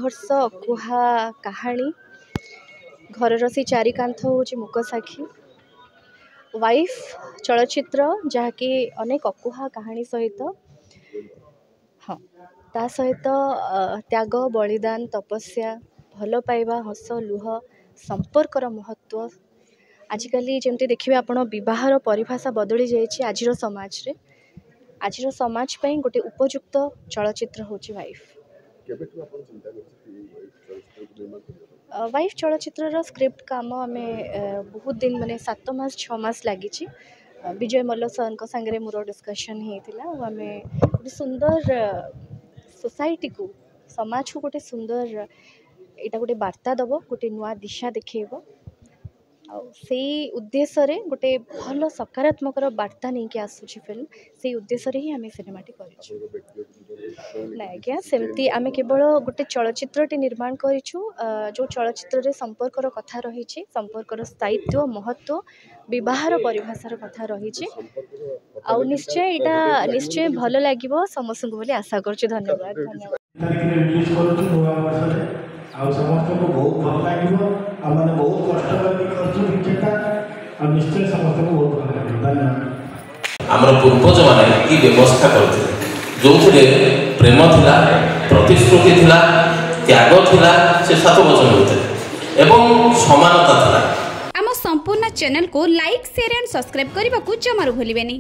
वर्ष अकुहा कहानी घरर से चारि कांथ होची मुक साक्षी वाइफ चलचित्र जहाँकि अनेक अकुहा कहानी सहित हाँ ता सहित त्याग बलिदान तपस्या भल पाइबा हस लुह संपर्कर महत्व आजिकल जमती देखिए आपण विवाहर परिभाषा बदली जाइए आजिर समाज पे गोटे उपयुक्त चलचित्र होची वाइफ वाइफ चलचित्र स्क्रिप्ट काम आम बहुत दिन माने 7 मास 6 मास लगी विजय मल्ल सर सांगे मोर डिस्कसन होता आम गोटे सुंदर सोसाइटी को समाज को गोटे सुंदर यहाँ गोटे वार्ता दब गोटे नुआ दिशा देखब से उद्देश्य रे गोटे भल सकारात्मक वार्ता नहीं कि आसूची फिल्म से उद्देश्य ही आम सिनेमाटी कर आज्ञा सेमती आम केवल गोटे चलचित्र निर्माण करूँ जो चलचित्र रे संपर्कर कथा रही संपर्कर स्थायित्व महत्व विवाहर परिभाषार कथा रही आ निश्चय यहाँ निश्चय भल लगे समस्त को आशा करुँ धन्यवाद आ समस्त को बहुत भल लगे आने बहुत कष्ट कर निश्चय समस्त को बहुत भल लगे धन्यवाद आमर पूर्वज मैंने व्यवस्था करते जो प्रेम थिला प्रतिश्रुति थिला त्याग थिला से 7 वचन होते एवं समानता थिला आम संपूर्ण चैनल को लाइक शेयर एंड सब्सक्राइब करने को जमारू भूलिबेनी।